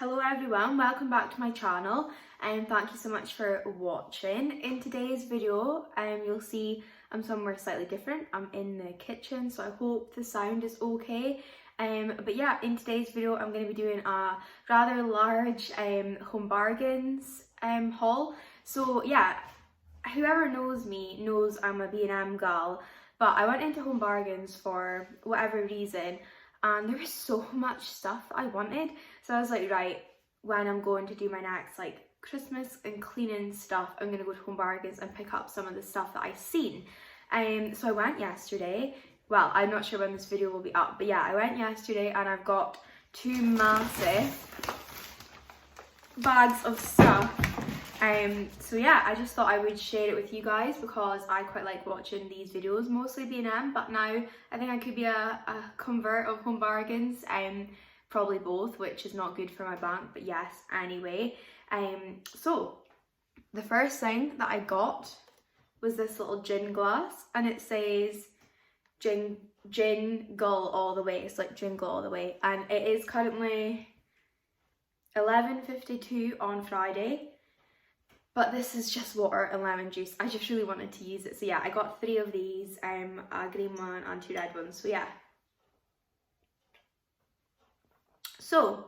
Hello everyone, welcome back to my channel and thank you so much for watching. In today's video you'll see I'm somewhere slightly different. I'm in the kitchen, so I hope the sound is okay. But yeah, in today's video I'm going to be doing a rather large Home Bargains haul. So yeah, whoever knows me knows I'm a B&M gal, but I went into Home Bargains for whatever reason and there was so much stuff that I wanted. So I was like, right, when I'm going to do my next like Christmas and cleaning stuff, I'm gonna go to Home Bargains and pick up some of the stuff that I've seen. So I went yesterday. Well, I'm not sure when this video will be up, but yeah, I went yesterday and I've got two massive bags of stuff. So yeah, I just thought I would share it with you guys because I quite like watching these videos, mostly B&M, but now I think I could be a convert of Home Bargains, probably both, which is not good for my bank, but yes, anyway. So the first thing that I got was this little gin glass, and it says jingle all the way. It's like jingle all the way, and it is currently 11:52 on Friday. But this is just water and lemon juice. I just really wanted to use it. So yeah, I got 3 of these, a green one and 2 red ones. So yeah. So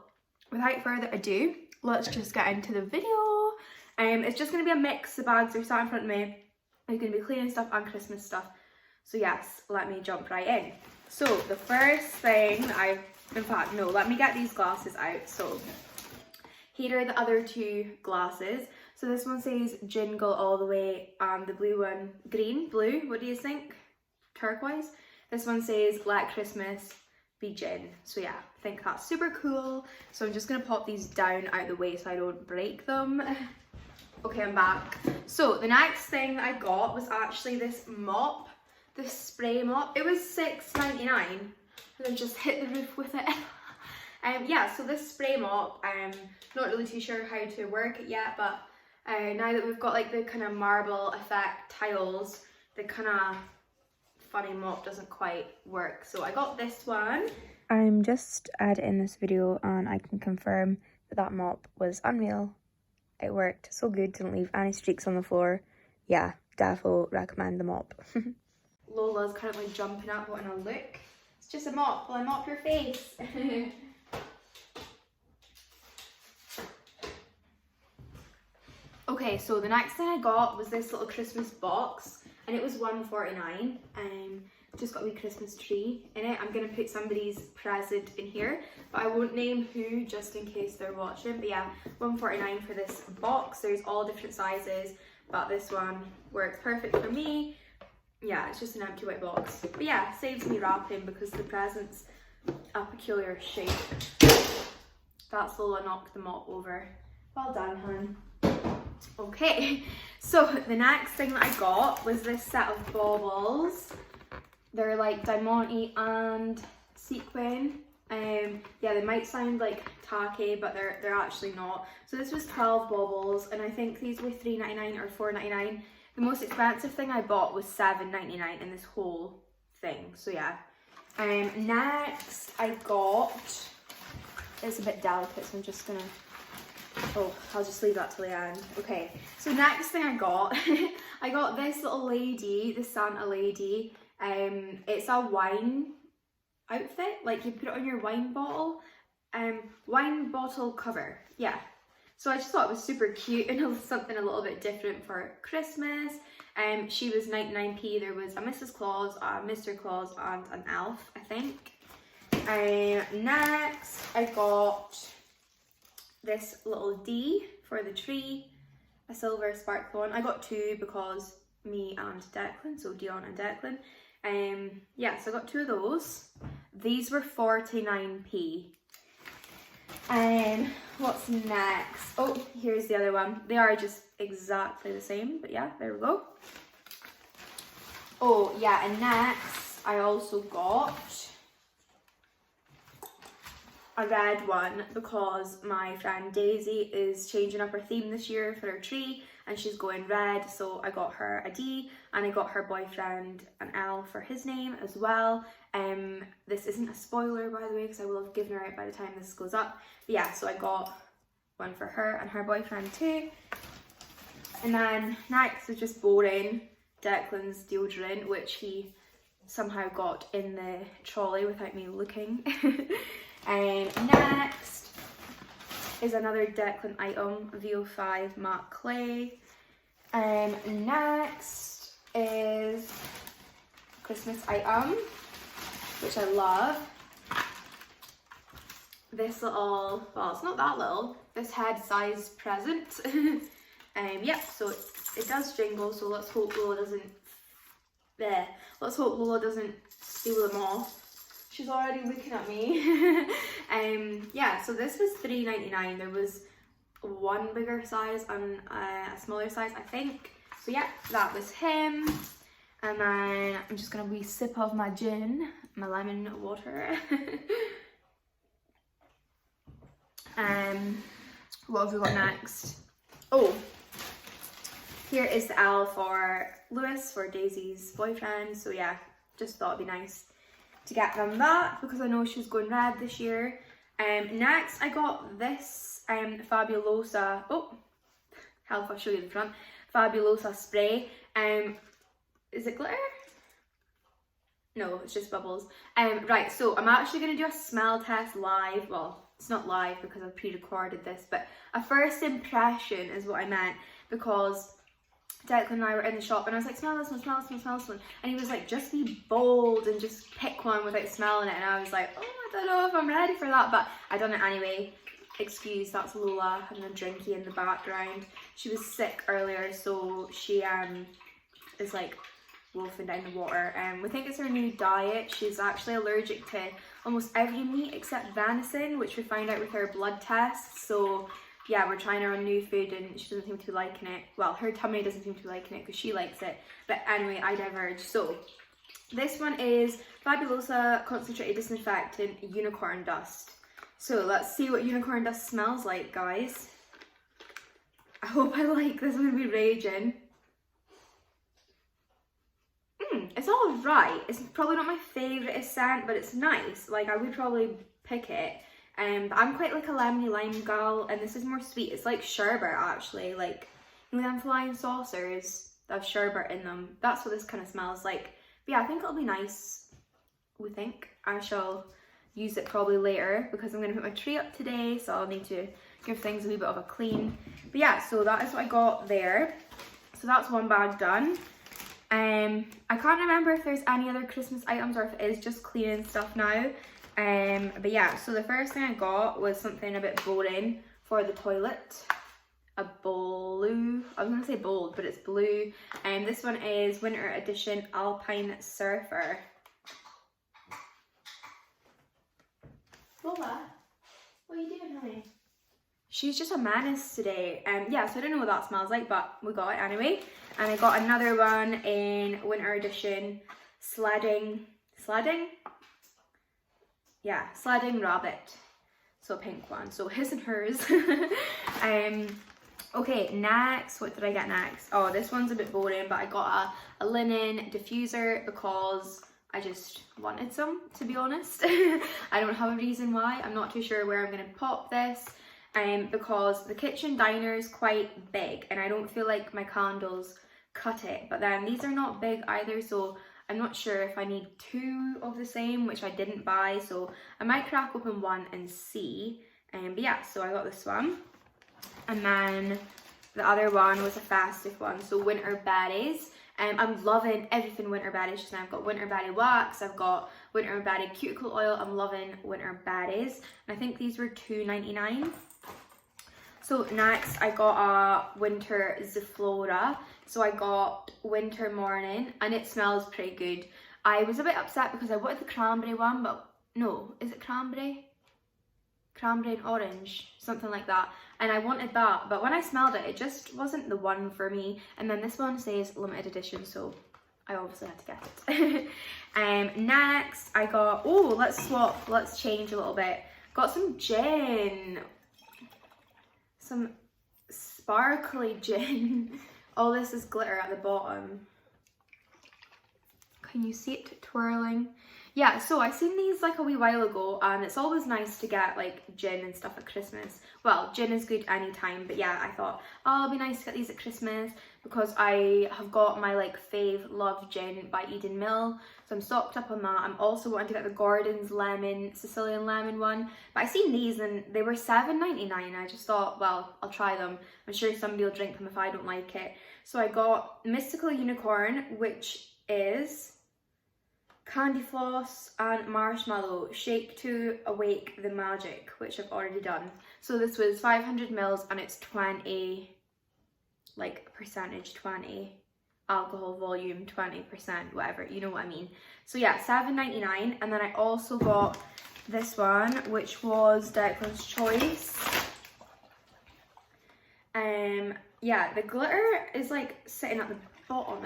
without further ado, let's just get into the video. It's just going to be a mix. The bags are sat in front of me. I'm going to be cleaning stuff and Christmas stuff. So yes, let me jump right in. So the first thing let me get these glasses out. So here are the other 2 glasses. So this one says jingle all the way and the blue one, blue, what do you think? Turquoise. This one says let Christmas be gin. So yeah, I think that's super cool. So I'm just gonna pop these down out the way so I don't break them. Okay, I'm back. So the next thing that I got was actually this mop, this spray mop. It was $6.99 and I just hit the roof with it. Yeah, so this spray mop, I'm not really too sure how to work it yet, but now that we've got like the kind of marble effect tiles, the kind of funny mop doesn't quite work. So I got this one. I'm just editing this video and I can confirm that that mop was unreal. It worked so good, didn't leave any streaks on the floor. Yeah, defo recommend the mop. Lola's currently jumping up wanting a look. It's just a mop, will I mop your face? Okay, so the next thing I got was this little Christmas box, and it was $1.49. Just got a wee Christmas tree in it. I'm gonna put somebody's present in here, but I won't name who just in case they're watching. But yeah, $1.49 for this box. There's all different sizes, but this one works perfect for me. Yeah, it's just an empty white box. But yeah, saves me wrapping because the present's a peculiar shape. That's Lola knocked the mop over. Well done, hun. Okay, so the next thing that I got was this set of baubles. They're like diamante and sequin. Yeah, they might sound like tacky, but they're actually not. So this was 12 baubles, and I think these were $3.99 or $4.99. The most expensive thing I bought was $7.99 in this whole thing. So yeah. Next I got. It's a bit delicate, so I'm just gonna. Oh, I'll just leave that till the end. Okay, so next thing I got, I got this little lady, the Santa lady. It's a wine outfit, like you put it on your wine bottle. Wine bottle cover, yeah. So I just thought it was super cute and something a little bit different for Christmas. She was 99p. There was a Mrs. Claus, a Mr. Claus, and an elf, I think. Next, I got this little D for the tree, a silver sparkle one. I got 2 because me and Declan, so Dion and Declan. Yeah, so I got 2 of those. These were 49p. What's next? Oh, here's the other one. They are just exactly the same, but yeah, there we go. Oh yeah, and next I also got a red one because my friend Daisy is changing up her theme this year for her tree and she's going red, so I got her a D and I got her boyfriend an L for his name as well. This isn't a spoiler by the way because I will have given her out by the time this goes up. But yeah, so I got one for her and her boyfriend too. And then next is just boring Declan's deodorant, which he somehow got in the trolley without me looking. And next is another Declan item, VO5 matte clay. Next is Christmas item, which I love. This little, well, it's not that little, this head-sized present. Yeah, so it does jingle, so let's hope Lola doesn't, let's hope Lola doesn't steal them off. She's already looking at me. Yeah, so this was $3.99. There was one bigger size and a smaller size, I think. So yeah, that was him. And then I'm just gonna wee sip of my gin, my lemon water. What have we got next? Oh, here is the L for Lewis, for Daisy's boyfriend. So yeah, just thought it'd be nice to get them that because I know she's going red this year. Next I got this Fabulosa, oh, hell if I'll show you the front, Fabulosa spray. Is it glitter? No, it's just bubbles. Right, so I'm actually going to do a smell test live. Well, it's not live because I've pre-recorded this, but a first impression is what I meant, because Declan and I were in the shop and I was like, smell this one, smell this one, smell this one. And he was like, just be bold and just pick one without smelling it. And I was like, oh, I don't know if I'm ready for that, but I done it anyway. Excuse, that's Lola having a drinky in the background. She was sick earlier, so she is like wolfing down the water. We think it's her new diet. She's actually allergic to almost every meat except venison, which we found out with her blood tests. So yeah, we're trying her on new food and she doesn't seem to be liking it. Well, her tummy doesn't seem to be liking it because she likes it. But anyway, I diverge. So this one is Fabulosa Concentrated Disinfectant Unicorn Dust. So let's see what unicorn dust smells like, guys. I hope I like this. I'm gonna be raging. It's alright. It's probably not my favourite scent, but it's nice. Like, I would probably pick it. But I'm quite like a lemony lime girl, and this is more sweet. It's like sherbet, actually. Like, you know them flying saucers that have sherbet in them? That's what this kind of smells like. But yeah, I think it'll be nice. We think. I shall use it probably later because I'm going to put my tree up today, so I'll need to give things a wee bit of a clean. But yeah, so that is what I got there. So that's one bag done. I can't remember if there's any other Christmas items or if it is just cleaning stuff now. But yeah, so the first thing I got was something a bit boring for the toilet. A blue, I was going to say bold, but it's blue. And this one is Winter Edition Alpine Surfer. Lola, what are you doing, honey? She's just a menace today. Yeah, so I don't know what that smells like, but we got it anyway. And I got another one in Winter Edition Sledding? Yeah, Sledding Rabbit. So a pink one. So his and hers. Okay, next, what did I get next? Oh, this one's a bit boring, but I got a linen diffuser because I just wanted some, to be honest. I don't have a reason why. I'm not too sure where I'm going to pop this. Because the kitchen diner is quite big and I don't feel like my candles cut it. But then these are not big either, so I'm not sure if I need two of the same, which I didn't buy. So I might crack open one and see. But yeah, so I got this one. And then the other one was a festive one, so winter berries. I'm loving everything winter berries just now. I've got winter berry wax, I've got winter berry cuticle oil. I'm loving winter berries. And I think these were $2.99. So next I got a winter Ziflora. So I got winter morning and it smells pretty good. I was a bit upset because I wanted the cranberry one, but no, is it cranberry? Cranberry and orange, something like that. And I wanted that, but when I smelled it, it just wasn't the one for me. And then this one says limited edition, so I obviously had to get it. Next I got, oh, let's swap, let's change a little bit. Got some gin. Some sparkly gin. Oh, this is glitter at the bottom. Can you see it twirling? yeah, so I seen these like a wee while ago, and it's always nice to get like gin and stuff at Christmas. Well, gin is good anytime, but yeah, I thought, oh, it'll be nice to get these at Christmas because I have got my like fave love gin by Eden Mill, so I'm stocked up on that. I'm also wanting to get the Gordon's Sicilian lemon one, but I seen these and they were $7.99. I just thought, well, I'll try them. I'm sure somebody will drink them if I don't like it. So I got Mystical Unicorn, which is candy floss and marshmallow, shake to awake the magic, which I've already done. So this was 500 mils and it's 20, like percentage 20, alcohol volume 20%, whatever, you know what I mean. So yeah, $7.99. And then I also got this one, which was Declan's choice. Yeah, the glitter is like sitting at the bottom.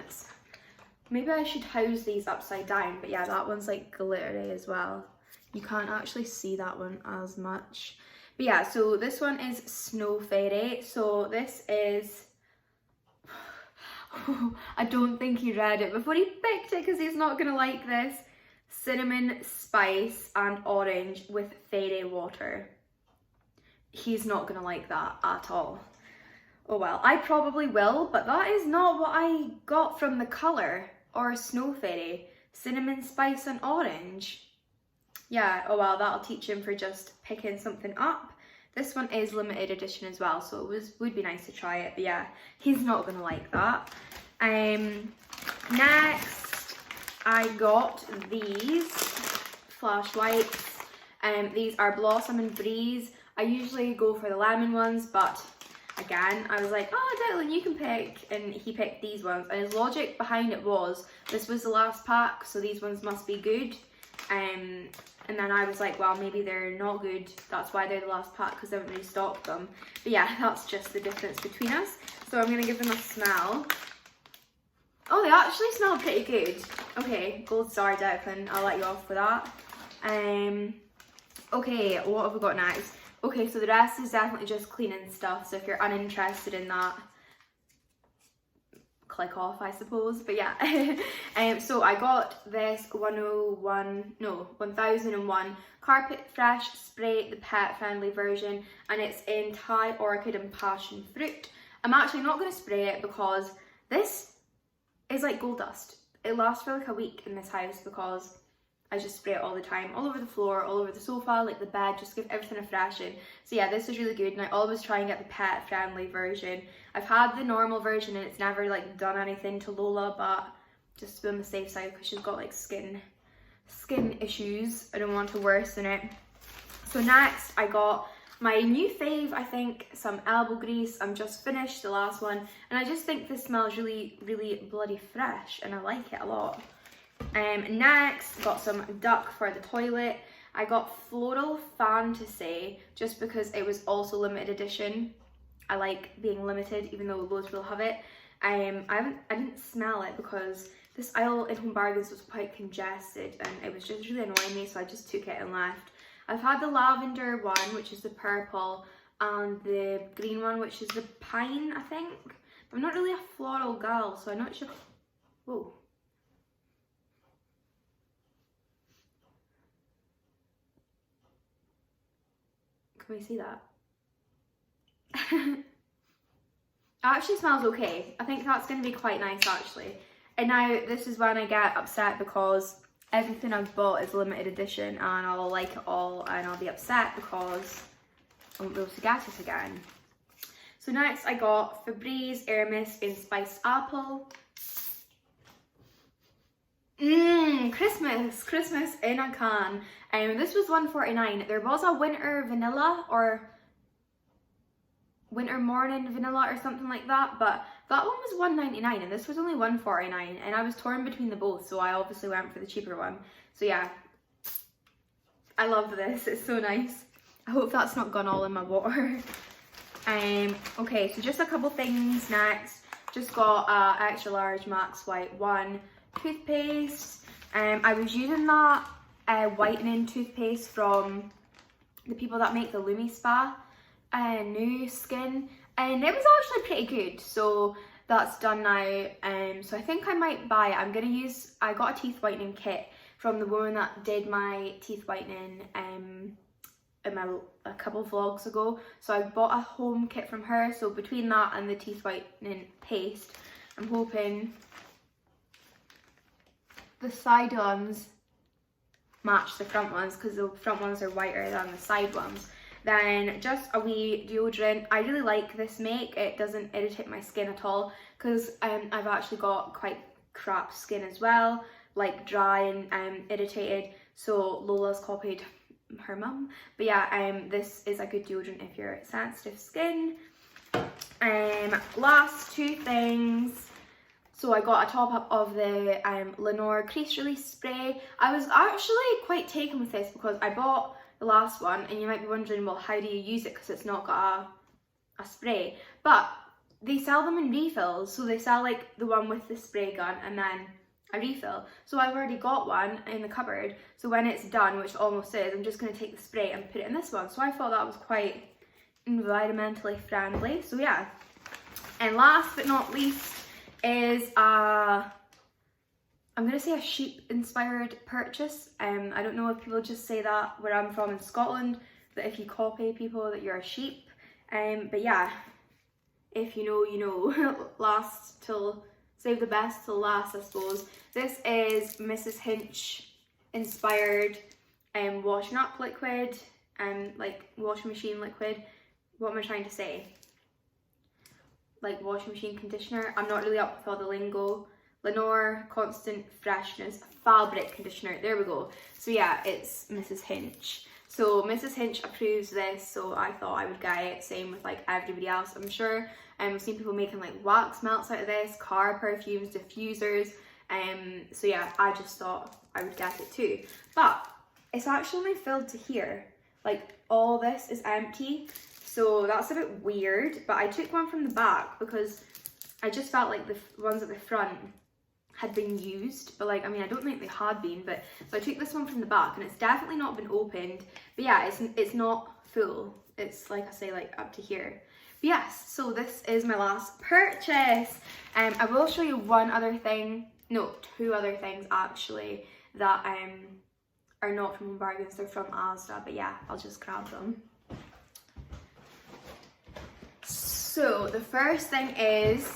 Maybe I should house these upside down, but yeah, that one's like glittery as well. You can't actually see that one as much. But yeah, so this one is Snow Fairy. So this is, I don't think he read it before he picked it because he's not gonna like this. Cinnamon, spice and orange with fairy water. He's not gonna like that at all. Oh well, I probably will, but that is not what I got from the colour or Snow Fairy. Cinnamon, spice and orange. Yeah, oh well, that'll teach him for just picking something up. This one is limited edition as well, so it would be nice to try it, but yeah, he's not gonna like that. Next, I got these flashlights. These are Blossom and Breeze. I usually go for the lemon ones, but again, I was like, oh, Declan, you can pick, and he picked these ones, and his logic behind it was, this was the last pack, so these ones must be good, and then I was like, well, maybe they're not good, that's why they're the last pack, because they haven't restocked them, but yeah, that's just the difference between us. So I'm going to give them a smell. Oh, they actually smell pretty good. Okay, gold star, Declan, I'll let you off for that. Okay, what have we got next? Okay, so the rest is definitely just cleaning stuff, so if you're uninterested in that, click off, I suppose, but yeah. So I got this 1001 Carpet Fresh Spray, the pet friendly version, and it's in Thai Orchid and Passion Fruit. I'm actually not going to spray it because this is like gold dust. It lasts for like a week in this house because I just spray it all the time, all over the floor, all over the sofa, like the bed, just give everything a freshen. So yeah, this is really good, and I always try and get the pet friendly version. I've had the normal version and it's never like done anything to Lola, but just to be on the safe side because she's got like skin issues. I don't want to worsen it. So next I got my new fave, I think, some elbow grease. I'm just finished the last one, and I just think this smells really, really bloody fresh, and I like it a lot. Next, got some duck for the toilet. I got Floral Fantasy just because it was also limited edition. I like being limited, even though loads will have it. I didn't smell it because this aisle in Home Bargains was quite congested, and it was just really annoying me, so I just took it and left. I've had the lavender one, which is the purple, and the green one, which is the pine, I think. I'm not really a floral girl, so I'm not sure. Whoa. Can we see that? It actually smells okay. I think that's going to be quite nice actually. And now this is when I get upset because everything I've bought is limited edition and I'll like it all, and I'll be upset because I won't be able to get it again. So next I got Febreze Air Mist in Spiced Apple. Christmas in a can. This was $1.49. There was a winter vanilla or winter morning vanilla or something like that, but that one was $1.99 and this was only $1.49, and I was torn between the both, so I obviously went for the cheaper one. So yeah, I love this. It's so nice. I hope that's not gone all in my water. Okay, so just a couple things next. Just got extra large Max White 1 toothpaste. I was using that whitening toothpaste from the people that make the Lumi Spa new skin, and it was actually pretty good, so that's done now. So I think I might buy it. I got a teeth whitening kit, from the woman that did my teeth whitening a couple vlogs ago. So I bought a home kit from her, so between that and the teeth whitening paste, I'm hoping the side ones match the front ones, because the front ones are whiter than the side ones. Then just a wee deodorant. I really like this make. It doesn't irritate my skin at all, because I've actually got quite crap skin as well, like dry and irritated. So Lola's copied her mum. But yeah, this is a good deodorant if you're sensitive skin. Last two things. So I got a top up of the Lenore Crease Release Spray. I was actually quite taken with this because I bought the last one, and you might be wondering, well, how do you use it, because it's not got a spray. But they sell them in refills, so they sell like the one with the spray gun and then a refill. So I've already got one in the cupboard, so when it's done, which almost is, I'm just going to take the spray and put it in this one. So I thought that was quite environmentally friendly. So yeah. And last but not least is I'm gonna say a sheep inspired purchase. I don't know if people just say that where I'm from in Scotland, that if you copy people that you're a sheep. But yeah, if you know, you know. Save the best till last, I suppose. This is Mrs. Hinch inspired washing up liquid, like washing machine liquid. What am I trying to say? Like washing machine conditioner. I'm not really up with all the lingo. Lenore Constant Freshness Fabric Conditioner. There we go. So yeah, it's Mrs. Hinch. So Mrs. Hinch approves this, so I thought I would get it. Same with like everybody else, I'm sure. I've seen people making like wax melts out of this, car perfumes, diffusers. So yeah, I just thought I would get it too. But it's actually only filled to here. Like all this is empty. So that's a bit weird, but I took one from the back because I just felt like the ones at the front had been used, but like, I mean, I don't think they had been, but so I took this one from the back, and it's definitely not been opened. But yeah, it's not full. It's like I say, like up to here. But yes, so this is my last purchase. I will show you one other thing, no, two other things actually that are not from Home Bargains, they're from Asda, but yeah, I'll just grab them. So the first thing is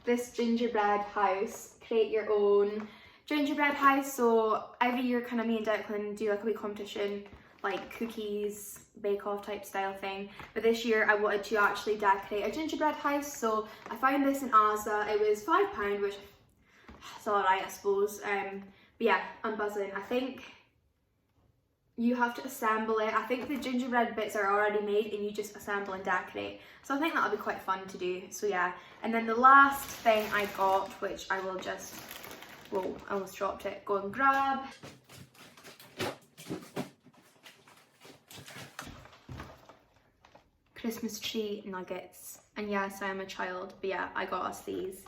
this gingerbread house. Create your own gingerbread house. So every year kind of me and Declan do like a wee competition, like cookies, bake off type style thing. But this year I wanted to actually decorate a gingerbread house. So I found this in Asda. It was £5, which is alright, I suppose. But yeah, I'm buzzing. I think you have to assemble it. I think the gingerbread bits are already made and you just assemble and decorate. So I think that'll be quite fun to do. So yeah. And then the last thing I got, which I will just, whoa, I almost dropped it, go and grab. Christmas tree nuggets. And yes, I am a child, but yeah, I got us these.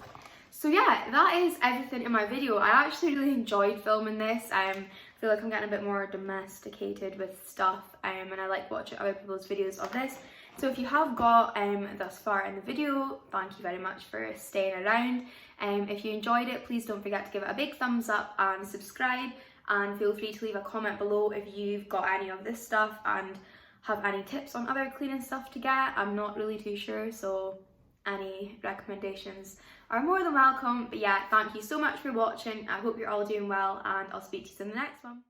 So yeah, that is everything in my video. I actually really enjoyed filming this. I feel like I'm getting a bit more domesticated with stuff, and I like watching other people's videos of this. So if you have got thus far in the video, thank you very much for staying around. If you enjoyed it, please don't forget to give it a big thumbs up and subscribe, and feel free to leave a comment below if you've got any of this stuff and have any tips on other cleaning stuff to get. I'm not really too sure, so any recommendations are more than welcome. But yeah, thank you so much for watching. I hope you're all doing well, and I'll speak to you in the next one.